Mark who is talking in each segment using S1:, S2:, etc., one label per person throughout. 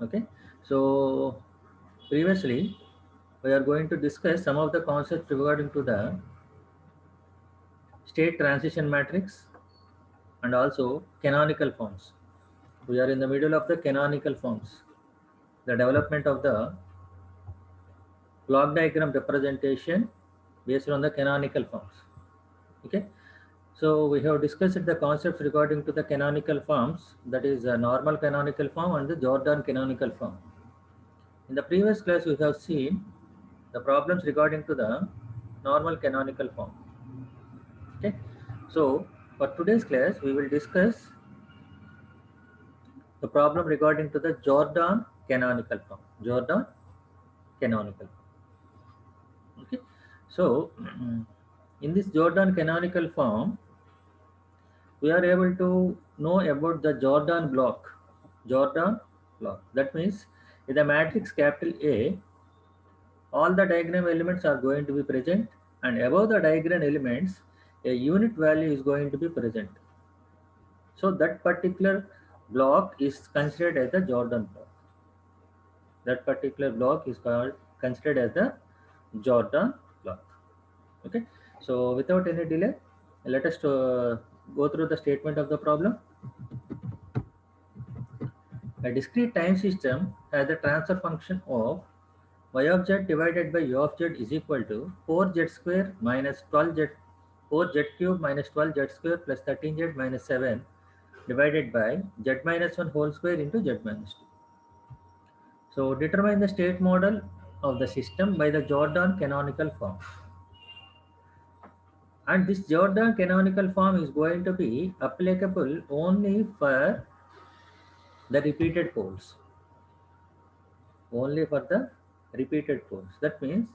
S1: Okay, so previously we are going to discuss some of the concepts regarding to the state transition matrix and also canonical forms. We are in the middle of the canonical forms, the development of the block diagram representation based on the canonical forms. Okay, so we have discussed the concepts regarding to the canonical forms, that is a normal canonical form and the Jordan canonical form. In the previous class we have seen the problems regarding to the normal canonical form. Okay, so for today's class we will discuss the problem regarding to the Jordan canonical form. Jordan canonical form. Okay, so in this Jordan canonical form we are able to know about the Jordan block. Jordan block, that means in the matrix capital A, all the diagram elements are going to be present, and above the diagram elements a unit value is going to be present. So that particular block is considered as the Jordan block. That particular block is called considered as the Jordan block. Okay, so without any delay, let us go through the statement of the problem. A discrete time system has a transfer function of y of z divided by u of z is equal to 4z square minus 12z, 4z cube minus 12z square plus 13z minus 7 divided by z minus 1 whole square into z minus 2. So determine the state model of the system by the Jordan canonical form. And this Jordan canonical form is going to be applicable only for the repeated poles. Only for the repeated poles. That means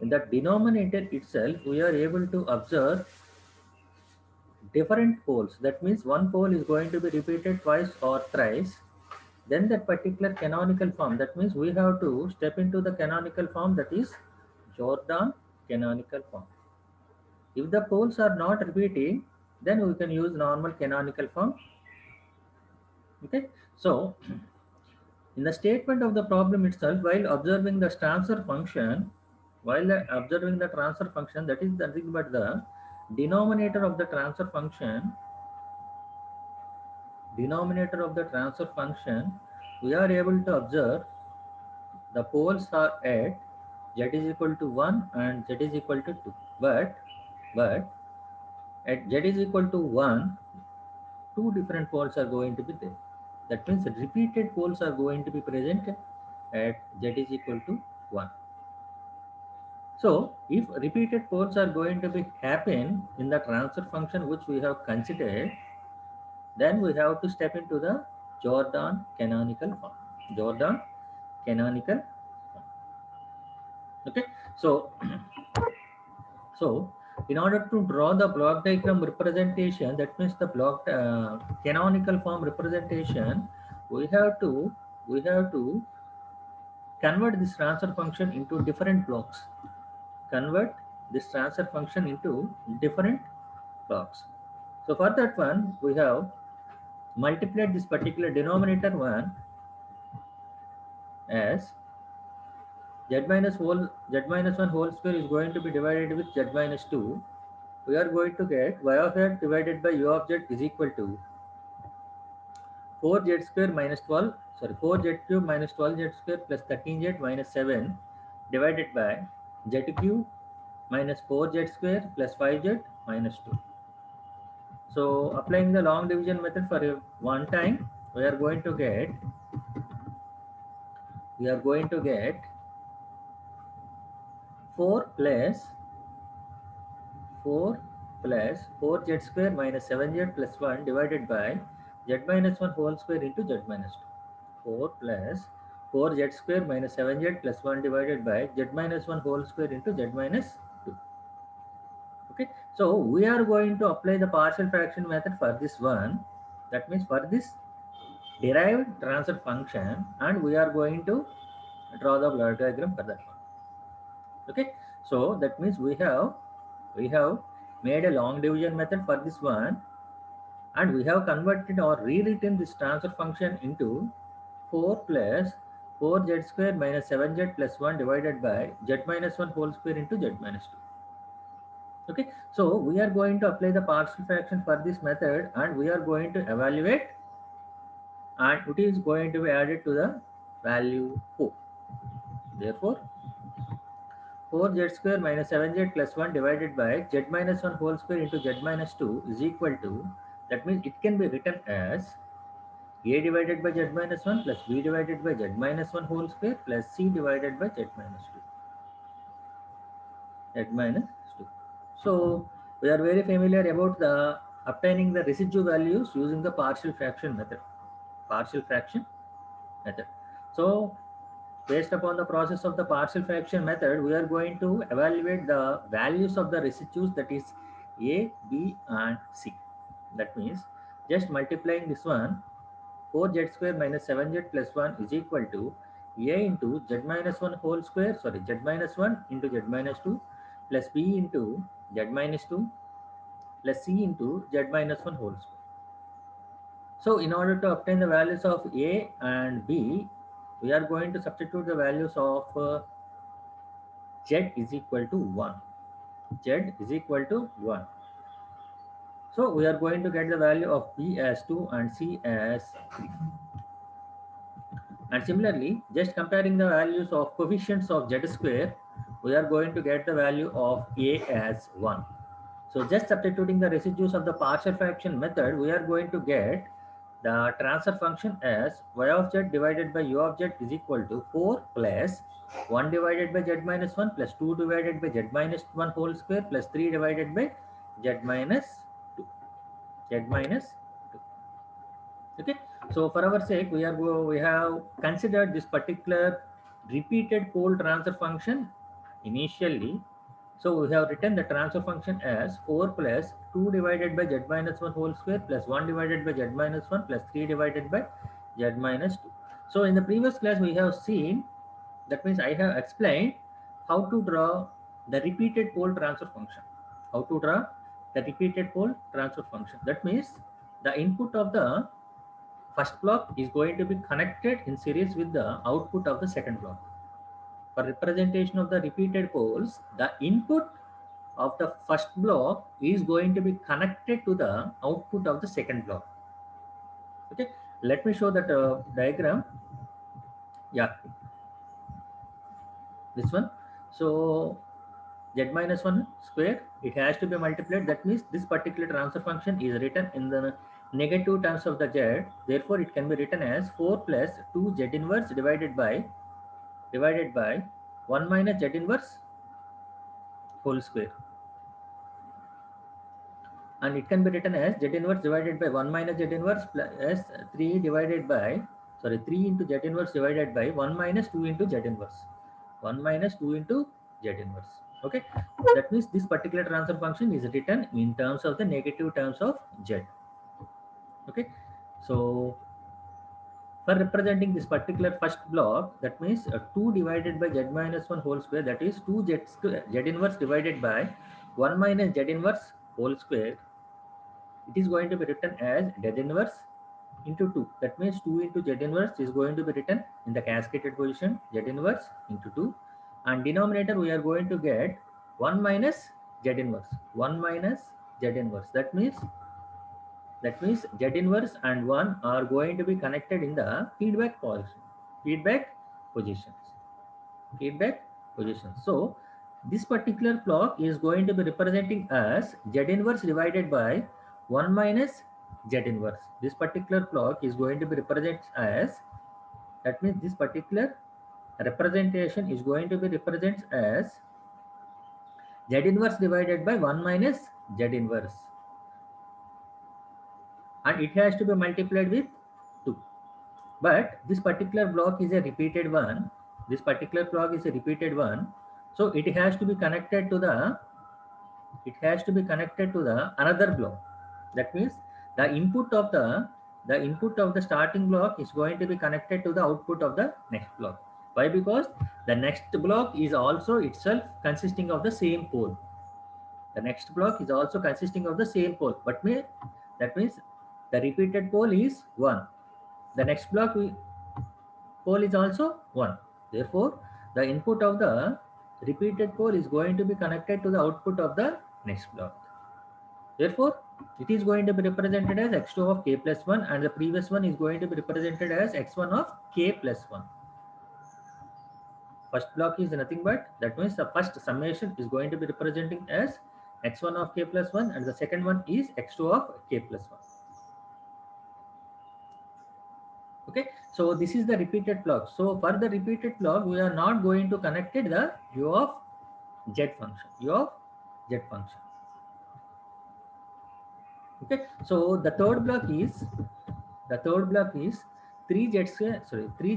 S1: in the denominator itself, we are able to observe different poles. That means one pole is going to be repeated twice or thrice. Then that particular canonical form, that means we have to step into the canonical form, that is Jordan canonical form. If the poles are not repeating, then we can use normal canonical form. Okay, so in the statement of the problem itself, while observing the transfer function, that is nothing but the denominator of the transfer function, we are able to observe the poles are at z is equal to 1 and z is equal to 2. But at z is equal to 1, two different poles are going to be there. That means repeated poles are going to be present at z is equal to 1. So if repeated poles are going to be happen in the transfer function which we have considered, then we have to step into the Jordan canonical form. Jordan canonical form. Okay. So so in order to draw the block diagram representation, that means the block canonical form representation, we have to convert this transfer function into different blocks. Convert this transfer function into different blocks. So for that one, we have multiplied this particular denominator one as z minus 1 whole square is going to be divided with z minus 2. We are going to get y of z divided by u of z is equal to 4z square minus 12, sorry, 4z cube minus 12z square plus 13z minus 7 divided by z cube minus 4z square plus 5z minus 2. So applying the long division method for one time, we are going to get 4 plus 4 plus 4z square minus 7z plus 1 divided by z minus 1 whole square into z minus 2. 4 plus 4z square minus 7z plus 1 divided by z minus 1 whole square into z minus 2. Okay, so we are going to apply the partial fraction method for this one. That means for this derived transfer function, and we are going to draw the block diagram for that one. Okay, so that means we have made a long division method for this one, and we have converted or rewritten this transfer function into 4 plus 4z square minus 7z plus 1 divided by z minus 1 whole square into z minus 2. Okay, so we are going to apply the partial fraction for this method and we are going to evaluate, and it is going to be added to the value 4. Therefore, 4z square minus 7z plus 1 divided by z minus 1 whole square into z minus 2 is equal to, that means it can be written as a divided by z minus 1 plus b divided by z minus 1 whole square plus c divided by z minus 2. Z minus 2. So we are very familiar about the obtaining the residue values using the partial fraction method. Partial fraction method. So based upon the process of the partial fraction method, we are going to evaluate the values of the residues, that is a, b and c. That means just multiplying this one, 4z square minus 7z plus 1 is equal to a into z minus 1 whole square, sorry, z minus 1 into z minus 2 plus b into z minus 2 plus c into z minus 1 whole square. So in order to obtain the values of a and b, we are going to substitute the values of z is equal to 1. Z is equal to 1. So we are going to get the value of b as 2 and c as 3. And similarly, just comparing the values of coefficients of z square, we are going to get the value of a as 1. So just substituting the residues of the partial fraction method, we are going to get the transfer function as y of z divided by u of z is equal to 4 plus 1 divided by z minus 1 plus 2 divided by z minus 1 whole square plus 3 divided by z minus 2. Z minus 2. Okay. So for our sake, we have considered this particular repeated pole transfer function initially. So we have written the transfer function as 4 plus 2 divided by z minus 1 whole square plus 1 divided by z minus 1 plus 3 divided by z minus 2. So in the previous class we have seen, that means I have explained how to draw the repeated pole transfer function. How to draw the repeated pole transfer function. That means the input of the first block is going to be connected in series with the output of the second block. For representation of the repeated poles, the input of the first block is going to be connected to the output of the second block. Okay, let me show that diagram. Yeah, this one. So z minus 1 square, it has to be multiplied. That means this particular transfer function is written in the negative terms of the z. Therefore, it can be written as 4 plus 2 z inverse divided by 1 minus z inverse whole square. And it can be written as z inverse divided by 1 minus z inverse plus 3 divided by, sorry, 3 into z inverse divided by 1 minus 2 into z inverse. 1 minus 2 into z inverse. Okay, that means this particular transfer function is written in terms of the negative terms of z. Okay, so for representing this particular first block, that means 2 divided by z minus 1 whole square, that is 2 z inverse divided by 1 minus z inverse whole square. It is going to be written as z inverse into 2. That means 2 into z inverse is going to be written in the cascaded position, z inverse into 2. And denominator we are going to get 1 minus z inverse. 1 minus z inverse. That means z inverse and 1 are going to be connected in the feedback position. Feedback positions. Feedback positions. So this particular block is going to be representing as z inverse divided by 1 minus z inverse. This particular block is going to be represented as, that means this particular representation is going to be represented as z inverse divided by 1 minus z inverse, and it has to be multiplied with 2. But this particular block is a repeated one. This particular block is a repeated one, so it has to be connected to the another block. That means the input of the starting block is going to be connected to the output of the next block. Why? Because the next block is also itself consisting of the same pole. The next block is also consisting of the same pole. That means the repeated pole is 1. The next block pole is also 1. Therefore, the input of the repeated pole is going to be connected to the output of the next block. Therefore, it is going to be represented as x2 of k plus 1, and the previous one is going to be represented as x1 of k plus 1. First block is nothing but, that means the first summation is going to be representing as x1 of k plus 1, and the second one is x2 of k plus 1. Okay, so this is the repeated block. So for the repeated block, we are not going to connect it the u of z function, u of z function. Okay, so the third block is 3 z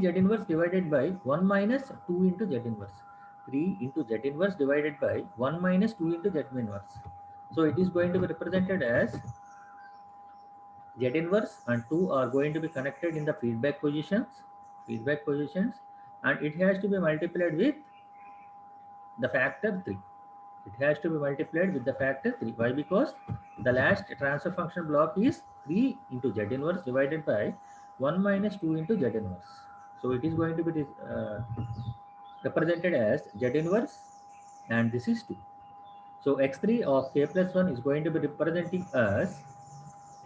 S1: inverse divided by 1 minus 2 into z inverse. 3 into z inverse divided by 1 minus 2 into z inverse. So it is going to be represented as z inverse and 2 are going to be connected in the feedback positions, and it has to be multiplied with the factor 3. It has to be multiplied with the factor 3. Why? Because the last transfer function block is 3 into z inverse divided by 1 minus 2 into z inverse. So it is going to be represented as z inverse, and this is 2. So x3 of k plus 1 is going to be representing us,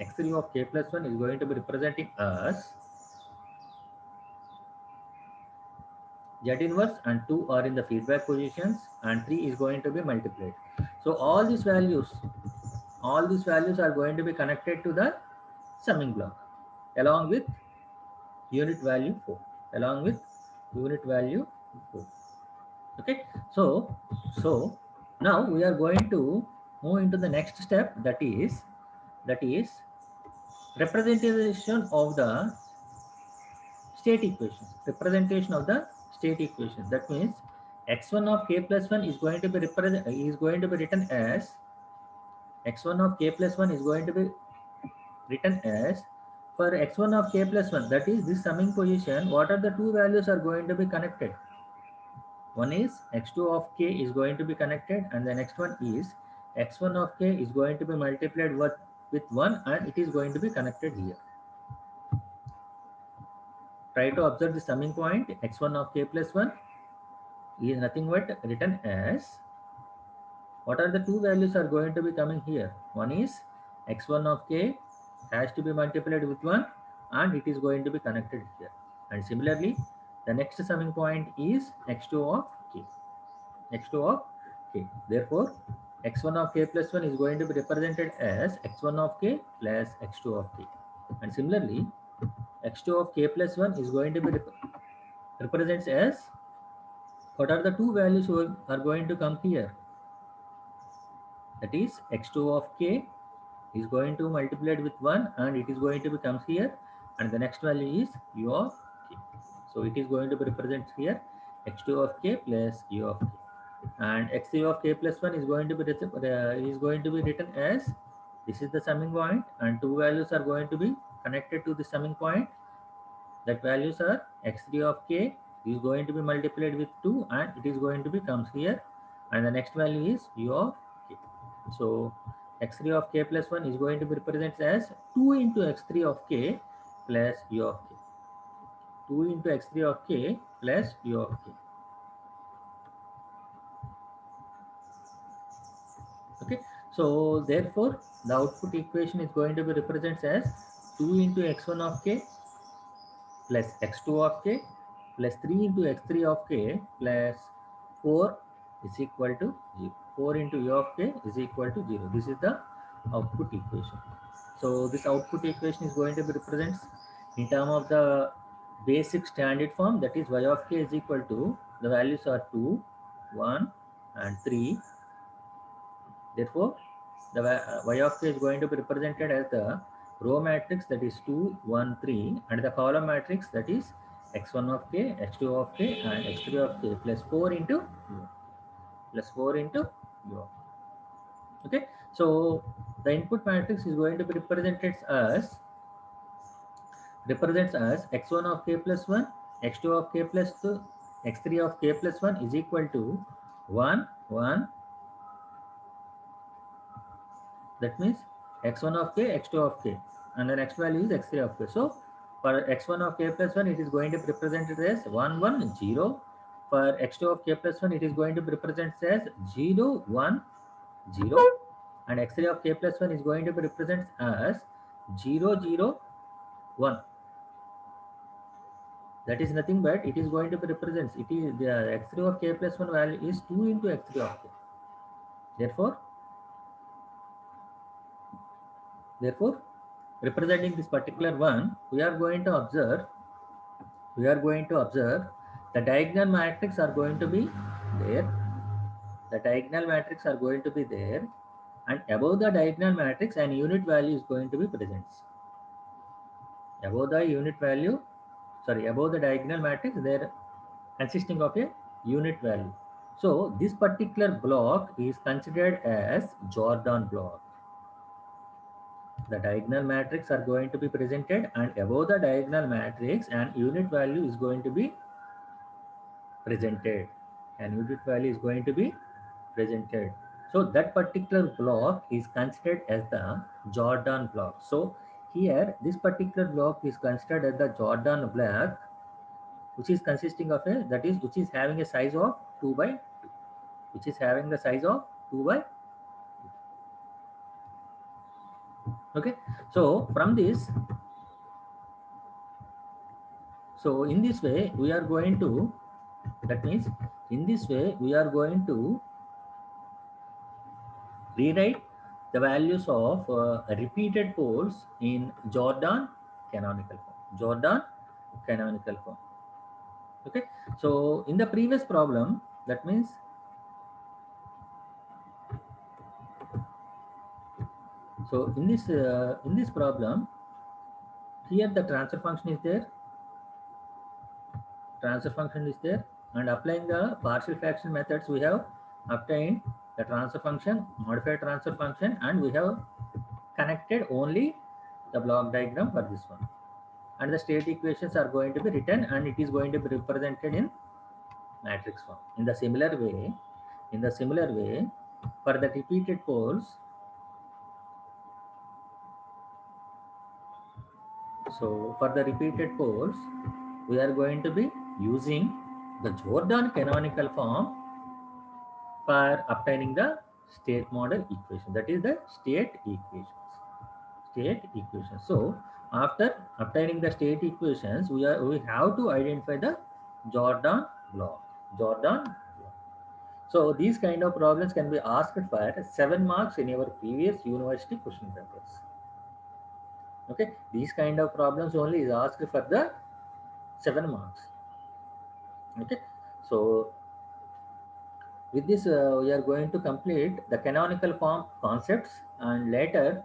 S1: x3 of k plus 1 is going to be representing us z inverse, and 2 are in the feedback positions, and 3 is going to be multiplied. So all these values are going to be connected to the summing block along with unit value 4, along with unit value 4. Okay, so now we are going to move into the next step, that is representation of the state equation. Representation of the state equation. That means x1 of k plus 1 is going to be written as x1 of k plus 1 is going to be written as, for x1 of k plus 1, that is this summing position, what are the two values are going to be connected? One is x2 of k is going to be connected, and the next one is x1 of k is going to be multiplied with 1, and it is going to be connected here. Try to observe the summing point. X1 of k plus 1 is nothing but written as, what are the two values are going to be coming here? One is x1 of k has to be multiplied with 1, and it is going to be connected here. And similarly, the next summing point is x2 of k. x2 of k. Therefore, x1 of k plus 1 is going to be represented as x1 of k plus x2 of k. And similarly, x2 of k plus 1 is going to be represents as, what are the two values who are going to come here? That is x2 of k is going to multiplied with 1, and it is going to become here, and the next value is u of k. So it is going to be represented here x2 of k plus u of k, and x3 of k plus 1 is going to be written as, this is the summing point, and two values are going to be connected to the summing point. That values are x3 of k is going to be multiplied with 2, and it is going to be comes here, and the next value is u of k. So x3 of k plus 1 is going to be represented as 2 into x3 of k plus u of k. 2 into x3 of k plus u of k. Okay, so therefore the output equation is going to be represented as 2 into x1 of k plus x2 of k plus 3 into x3 of k plus 4 is equal to 0. 4 into u of k is equal to 0. This is the output equation. So this output equation is going to be represented in terms of the basic standard form, that is y of k is equal to, the values are 2, 1 and 3. Therefore, the y of k is going to be represented as the row matrix, that is 2, 1, 3, and the column matrix, that is x1 of k, x2 of k, and x3 of k plus 4 into u, plus 4 into u. Okay, so the input matrix is going to be represents as x1 of k plus 1, x2 of k plus 2, x3 of k plus 1 is equal to 1, 1. That means x1 of k, x2 of k, and the next value is x3 of k. So For x1 of k plus 1, it is going to be represented as 1, 1, 0. For x2 of k plus 1, it is going to be represented as 0, 1, 0. And x3 of k plus 1 is going to be represented as 0, 0, 1. That is nothing but it is going to be represents. It is the x3 of k plus 1 value is 2 into x3 of k. Therefore, representing this particular one, we are going to observe the diagonal matrix are going to be there. The diagonal matrix are going to be there, and above the diagonal matrix, an unit value is going to be present. Above the diagonal matrix, there consisting of a unit value. So this particular block is considered as Jordan block. The diagonal matrix are going to be presented, and above the diagonal matrix an unit value is going to be presented. So that particular block is considered as the Jordan block. So here this particular block is considered as the Jordan block, which is consisting of which is having a size of 2 by 2. Okay. So from this, so in this way we are going to, that means in this way we are going to rewrite the values of repeated poles in Jordan canonical form. Okay. So in the previous problem, that means so in this problem, here the transfer function is there. And applying the partial fraction methods, we have obtained the transfer function, modified transfer function, and we have connected only the block diagram for this one. And the state equations are going to be written, and it is going to be represented in matrix form. In the similar way, for the repeated poles, we are going to be using the Jordan canonical form for obtaining the state model equation. That is the state equations. So after obtaining the state equations, we have to identify the Jordan block. So these kind of problems can be asked for 7 marks in your previous university question papers. Okay, these kind of problems only is asked for the 7 marks. Okay, so with this we are going to complete the canonical form concepts, and later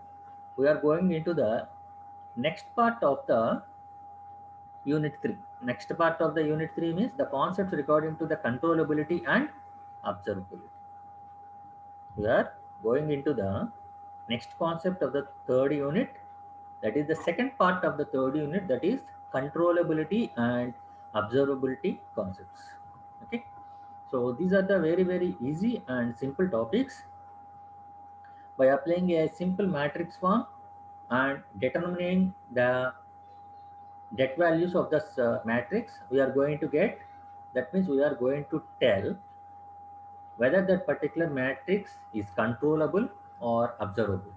S1: we are going into the next part of the unit 3. Next part of the unit 3 means the concepts regarding to the controllability and observability. We are going into the next concept of the third unit, that is the second part of the third unit, that is controllability and observability concepts. Okay, so these are the very, very easy and simple topics. By applying a simple matrix form and determining the det values of this matrix, we are going to get, that means we are going to tell whether that particular matrix is controllable or observable.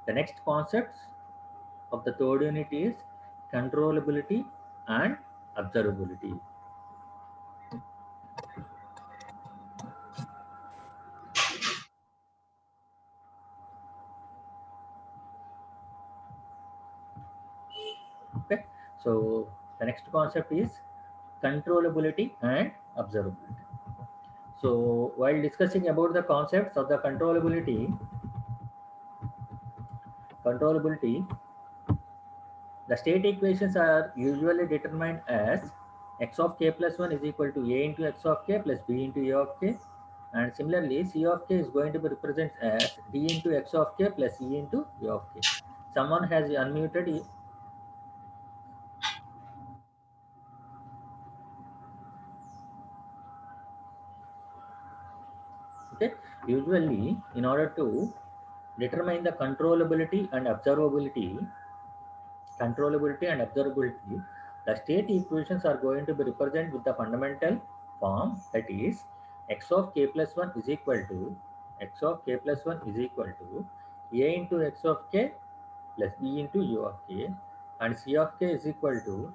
S1: The next concepts of the third unit is controllability and observability. Okay, so the next concept is controllability and observability. So while discussing about the concepts of the controllability, the state equations are usually determined as x of k plus 1 is equal to a into x of k plus b into a of k. And similarly, c of k is going to be represented as d into x of k plus e into a of k. Someone has unmuted. Okay. Usually, in order to determine the controllability and observability, controllability and observability, the state equations are going to be represented with the fundamental form, that is x of k plus 1 is equal to a into x of k plus b into u of k, and c of k is equal to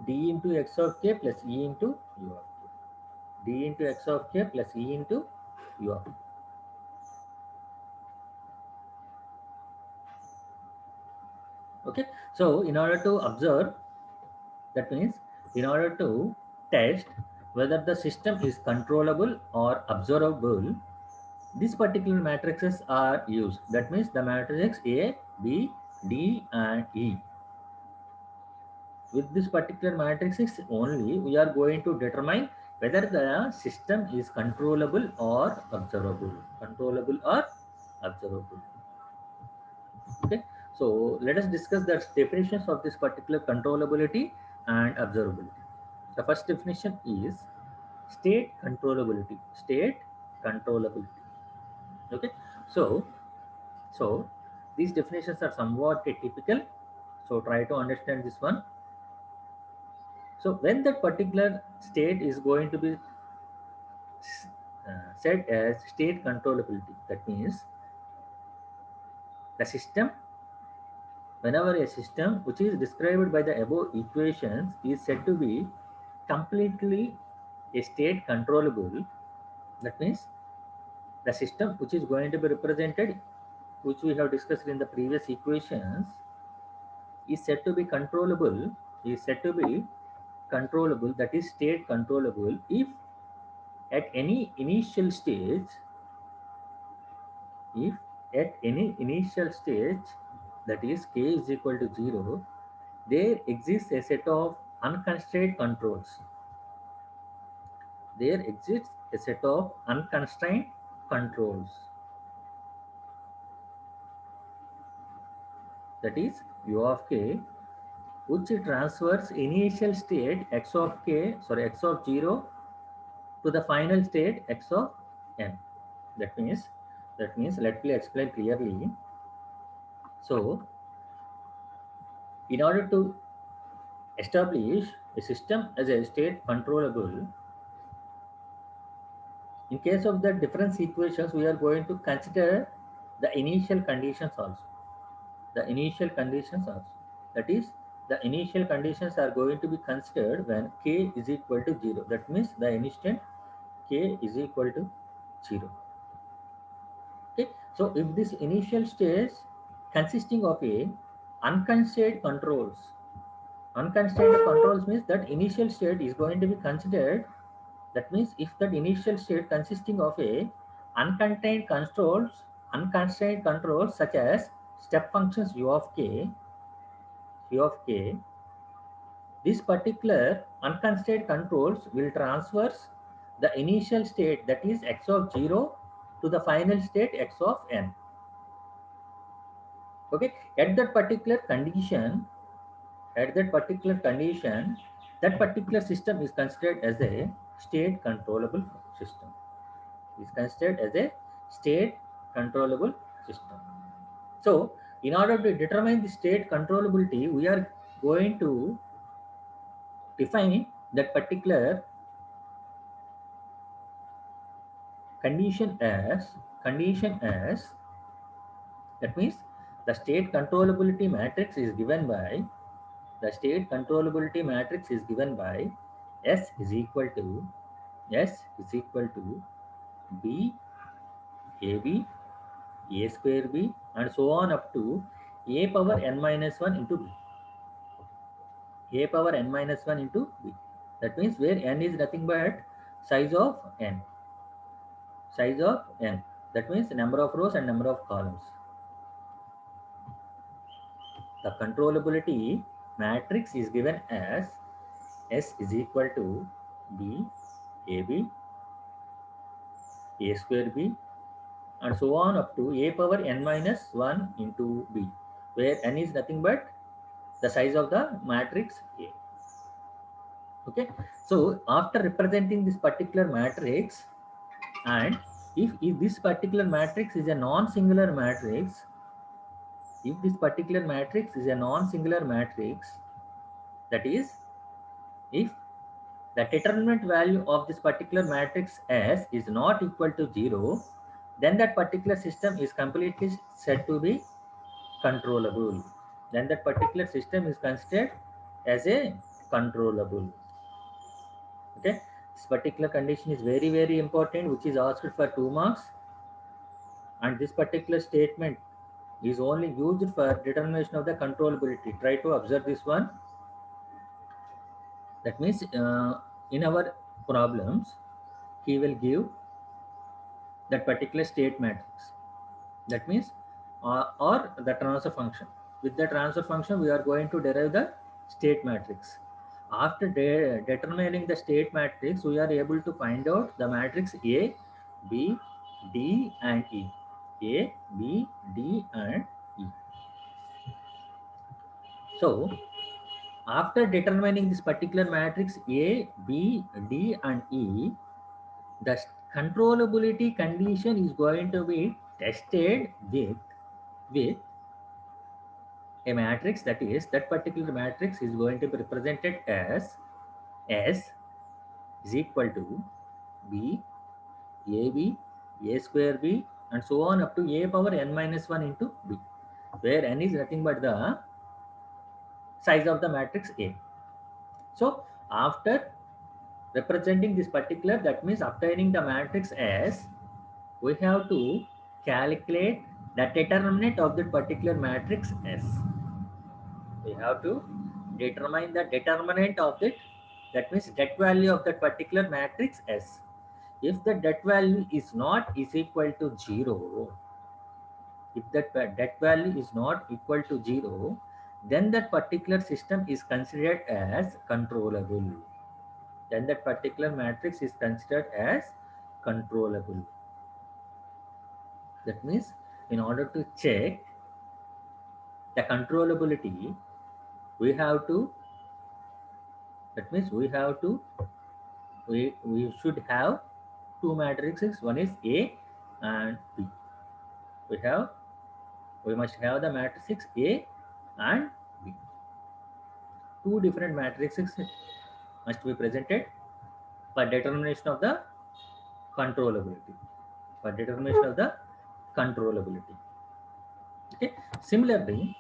S1: d into x of k plus e into u of k. D into x of k plus e into u of k. Okay, so in order to observe, that means in order to test whether the system is controllable or observable, these particular matrices are used. That means the matrix A, B, D, and E. With this particular matrices only, we are going to determine whether the system is controllable or observable. Controllable or observable. Okay, so let us discuss the definitions of this particular controllability and observability. The first definition is state controllability. State controllability. Okay, so these definitions are somewhat typical. So try to understand this one. So when that particular state is going to be said as state controllability, that means the system, whenever a system which is described by the above equations is said to be completely a state controllable, that means the system which is going to be represented, which we have discussed in the previous equations, is said to be controllable, that is state controllable, if at any initial stage, if at any initial stage, that is k is equal to 0, there exists a set of unconstrained controls. There exists a set of unconstrained controls, that is u of k, which transfers initial state x of 0 to the final state x of n. That means let me explain clearly. So in order to establish a system as a state controllable, in case of the difference equations, we are going to consider the initial conditions also. The initial conditions also. That is, the initial conditions are going to be considered when k is equal to 0. That means the instant k is equal to 0. Okay. So if this initial stage consisting of a unconstrained controls, unconstrained controls means that initial state is going to be considered. That means if that initial state consisting of a unconstrained controls such as step functions u of k, this particular unconstrained controls will transfer the initial state, that is x of 0, to the final state x of n. Okay, at that particular condition, that particular system is considered as a state controllable system. Is considered as a state controllable system. So in order to determine the state controllability, we are going to define that particular condition as that means the state controllability matrix is given by S is equal to b ab a square b and so on up to a power n minus 1 into b. That means where n is nothing but size of n. That means the number of rows and number of columns. The controllability matrix is given as S is equal to b ab a square b and so on up to a power n minus 1 into b, where n is nothing but the size of the matrix A. Okay, so after representing this particular matrix, and if this particular matrix is a non-singular matrix, if this particular matrix is a non-singular matrix, that is, if the determinant value of this particular matrix S is not equal to 0, then that particular system is completely said to be controllable. Then that particular system is considered as a controllable. Okay, this particular condition is very, very important, which is asked for 2 marks, and this particular statement is only used for determination of the controllability. Try to observe this one. That means in our problems, he will give that particular state matrix. That means or the transfer function. With the transfer function, we are going to derive the state matrix. After determining the state matrix, we are able to find out the matrix A, B, D, and E. A, B, D, and E. So, after determining this particular matrix A, B, D, and E, the controllability condition is going to be tested with a matrix, that is, that particular matrix is going to be represented as S is equal to B, AB, A square B, and so on up to A power n minus 1 into B, where n is nothing but the size of the matrix A. So, after representing this particular, that means obtaining the matrix S, we have to calculate the determinant of that particular matrix S. We have to determine the determinant of it, that means det value of that particular matrix S. If the det value is not is equal to 0, if that det value is not equal to 0, then that particular system is considered as controllable. Then that particular matrix is considered as controllable. That means in order to check the controllability, we have to, that means we have to, we should have two matrices. One is A and B. We must have the matrix A and B. Two different matrices must be presented for determination of the controllability. For determination of the controllability. Okay. Similarly,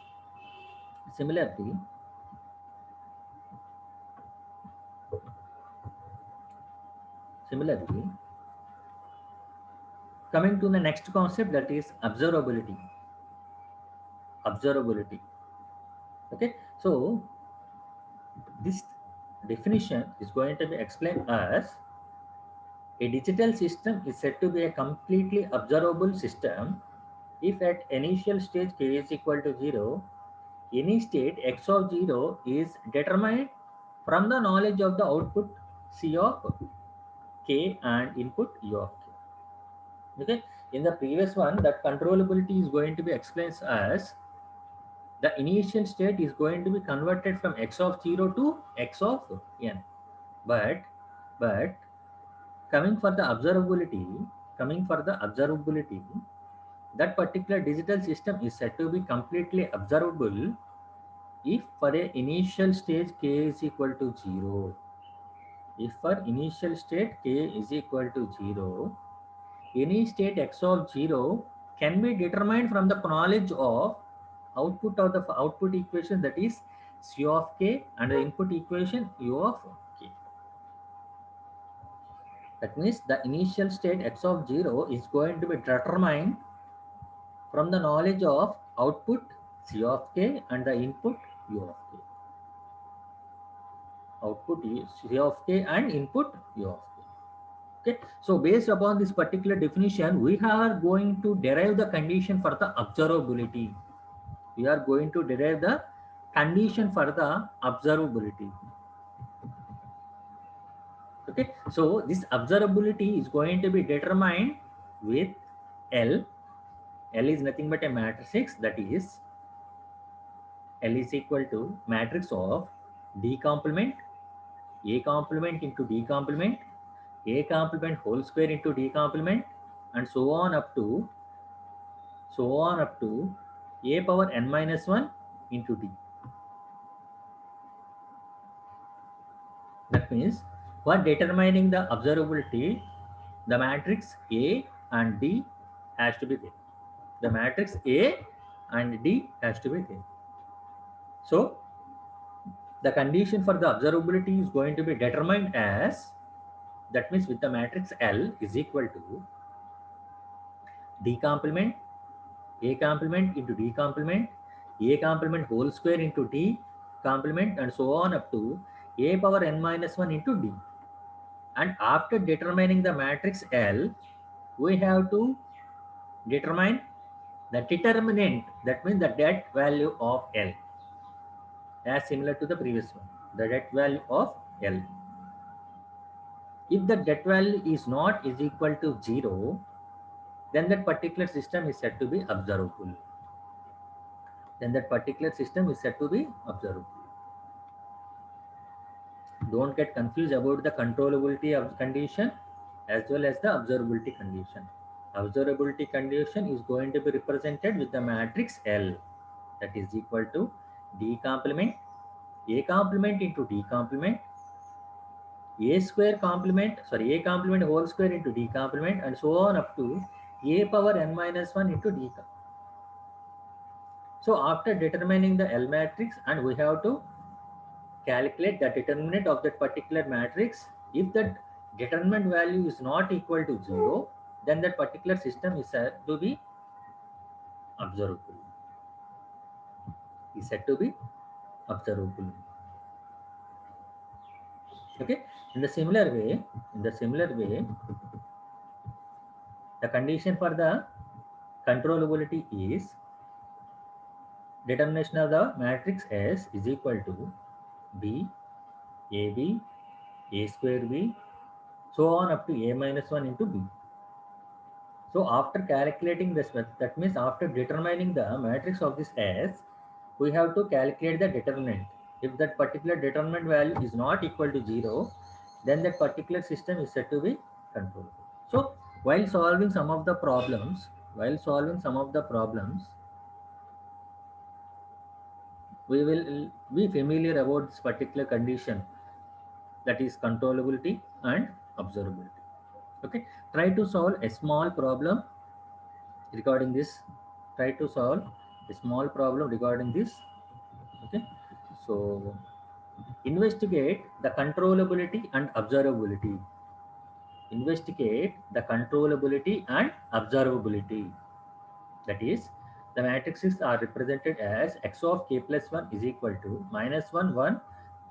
S1: coming to the next concept, that is observability. Okay, so this definition is going to be explained as a digital system is said to be a completely observable system if at initial stage k is equal to 0, any state x of 0 is determined from the knowledge of the output c of k and input u of k. Okay, in the previous one, that controllability is going to be explained as the initial state is going to be converted from x of 0 to x of n. But coming for the observability, that particular digital system is said to be completely observable if for a initial stage k is equal to 0. If for initial state k is equal to 0, any state x of 0 can be determined from the knowledge of output of the output equation, that is c of k, and the input equation u of k. That means the initial state x of 0 is going to be determined from the knowledge of output c of k and the input u of k. Output is c of k and input u of k. Okay, so based upon this particular definition, we are going to derive the condition for the observability. We are going to derive the condition for the observability. Okay, so this observability is going to be determined with L. L is nothing but a matrix, that is L is equal to matrix of D complement, A complement into D complement, A complement whole square into D complement, and so on up to a power n minus 1 into d. That means for determining the observability, the matrix A and D has to be there. The matrix A and D has to be there. So the condition for the observability is going to be determined as, that means with the matrix L is equal to D complement, A complement into D complement, A complement whole square into D complement, and so on up to A power n minus 1 into D. And after determining the matrix L, we have to determine the determinant, that means the det value of L, as similar to the previous one, the det value of L. If the det value is not is equal to 0, then that particular system is said to be observable. Then that particular system is said to be observable. Don't get confused about the controllability of condition as well as the observability condition. Observability condition is going to be represented with the matrix L, that is equal to D complement, A complement into D complement, A square complement, sorry, A complement whole square into D complement, and so on up to A power n minus 1 into D complement. So after determining the L matrix, and we have to calculate the determinant of that particular matrix. If that determinant value is not equal to 0, then that particular system is said to be observable. Is said to be observable. Okay. In the similar way, the condition for the controllability is determination of the matrix S is equal to B, AB, A square B, so on up to A minus 1 into B. So after calculating this, that means after determining the matrix of this S, we have to calculate the determinant. If that particular determinant value is not equal to 0, then that particular system is said to be controllable. So while solving some of the problems, we will be familiar about this particular condition, that is controllability and observability. Okay, try to solve a small problem regarding this. Try to solve a small problem regarding this. Okay, so investigate the controllability and observability. Investigate the controllability and observability. That is, the matrices are represented as x of k plus 1 is equal to minus 1, 1,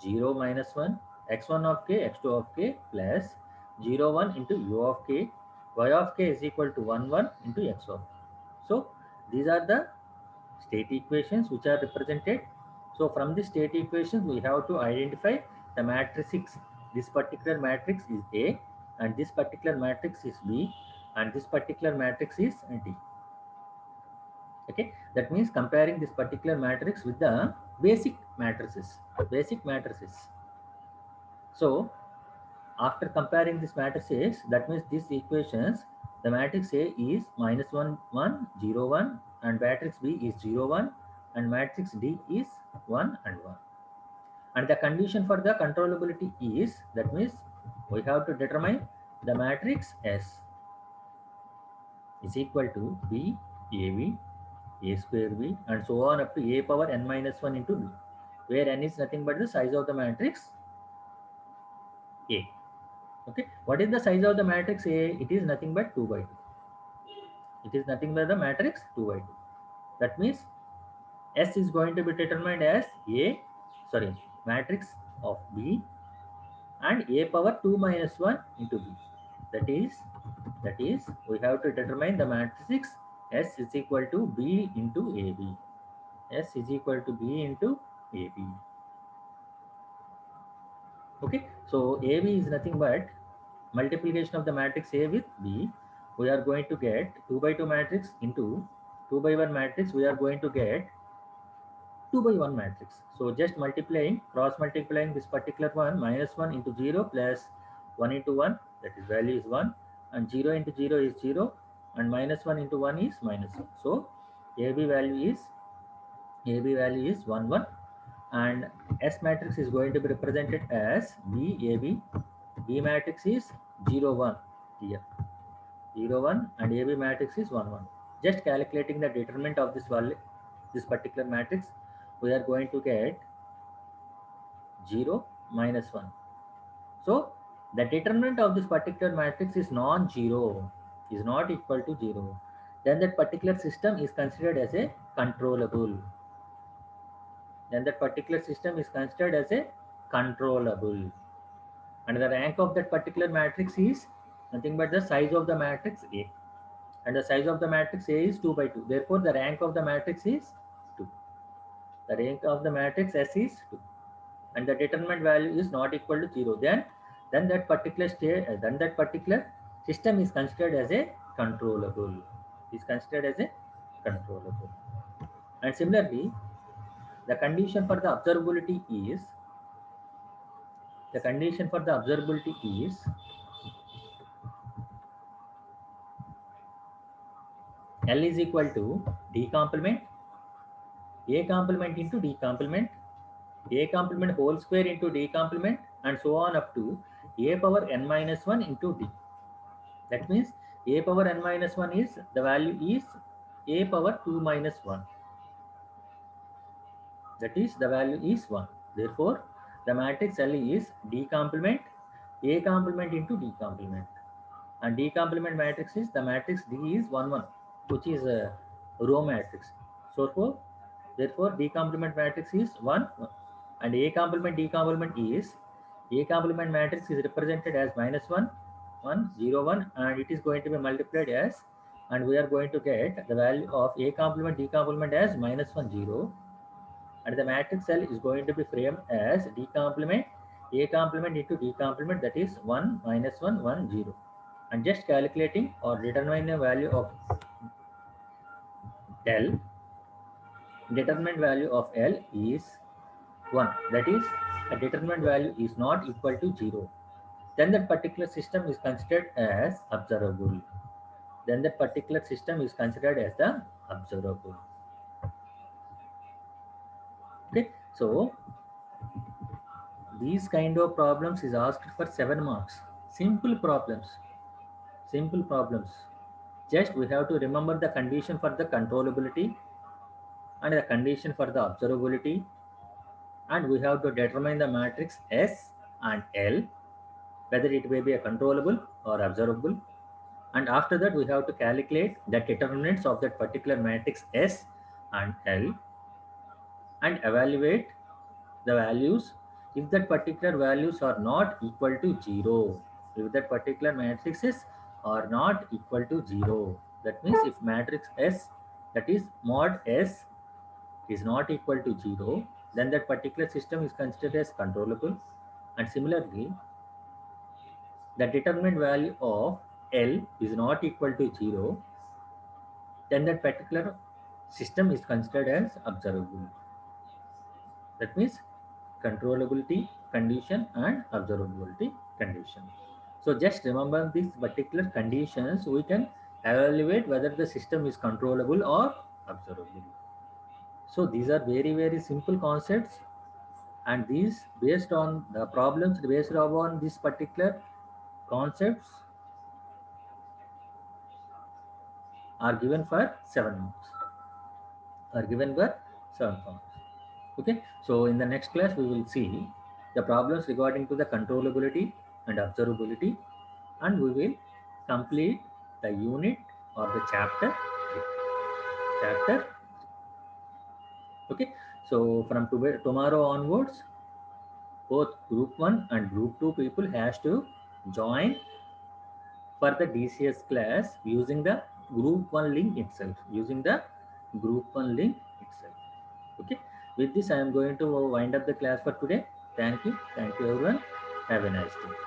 S1: 0, minus 1, x1 of k, x2 of k plus 0, 1 into u of k, y of k is equal to 1, 1 into x of k. So these are the state equations which are represented. So from the state equations, we have to identify the matrices. This particular matrix is A, and this particular matrix is B, and this particular matrix is D. Okay, that means comparing this particular matrix with the basic matrices. So after comparing these matrices, that means these equations, the matrix A is minus 1, 1, 0, 1, and matrix B is 0, 1, and matrix D is 1 and 1. And the condition for the controllability is, that means we have to determine the matrix S is equal to B, AB, A square B, and so on up to A power n minus 1 into B, where n is nothing but the size of the matrix A. Okay, what is the size of the matrix A? It is nothing but 2 by 2. It is nothing but the matrix 2 by 2. That means S is going to be determined as matrix of B and A power 2 minus 1 into B. That is we have to determine the matrix S is equal to B into AB. S is equal to B into AB. Okay, so AB is nothing but multiplication of the matrix A with B. We are going to get 2 by 2 matrix into 2 by 1 matrix. We are going to get 2 by 1 matrix. So just multiplying, cross multiplying this particular one, minus 1 into 0 plus 1 into 1, that is value is 1, and 0 into 0 is 0, and minus 1 into 1 is minus 1. So AB value is AB value is 1 1, and S matrix is going to be represented as BAB. B matrix is 0 1 here, 0 1, and AB matrix is 1 1. Just calculating the determinant of this value, this particular matrix, we are going to get 0 minus 1. So the determinant of this particular matrix is non-zero, is not equal to 0. Then that particular system is considered as a controllable. Then that particular system is considered as a controllable. And the rank of that particular matrix is nothing but the size of the matrix A. And the size of the matrix A is 2 by 2. Therefore, the rank of the matrix is 2. The rank of the matrix S is 2. And the determinant value is not equal to 0. Then that particular system is considered as a controllable. Is considered as a controllable. And similarly, the condition for the observability is L is equal to D complement, A complement into D complement, A complement whole square into D complement, and so on up to A power n minus 1 into D. That means A power n minus 1 is, the value is A power 2 minus 1. That is, the value is 1. Therefore, the matrix L is D complement, A complement into D complement. And D complement matrix is, the matrix D is 1 1, which is a row matrix. So therefore D complement matrix is 1 1. And A complement D complement is, A complement matrix is represented as minus 1 1 0 1, and it is going to be multiplied as, and we are going to get the value of A complement D complement as minus 1 0, and the matrix L is going to be framed as D complement A complement into D complement, that is 1 minus 1 1 0. And just calculating or determining the value of L, determinant value of L is 1. That is, a determinant value is not equal to 0. Then that particular system is considered as observable. Then that particular system is considered as the observable. Okay, so these kind of problems is asked for 7 marks. Simple problems. Simple problems. Just we have to remember the condition for the controllability and the condition for the observability, and we have to determine the matrix S and L, whether it may be a controllable or observable. And after that, we have to calculate the determinants of that particular matrix S and L and evaluate the values if that particular values are not equal to 0. If that particular matrices are not equal to 0, that means if matrix S, that is mod S, is not equal to 0, then that particular system is considered as controllable. And similarly, the determinant value of L is not equal to 0, then that particular system is considered as observable. That means controllability condition and observability condition. So just remember these particular conditions, we can evaluate whether the system is controllable or observable. So these are very, very simple concepts, and these based on the problems based upon these particular concepts are given for 7 marks. Are given for 7 marks. Okay, so in the next class we will see the problems regarding to the controllability and observability, and we will complete the unit or the chapter 3. Chapter. Okay, so from tomorrow onwards, both group 1 and group 2 people has to join for the DCS class using the group 1 link itself. Using the group 1 link itself. Okay, with this I am going to wind up the class for today. Thank you everyone. Have a nice day.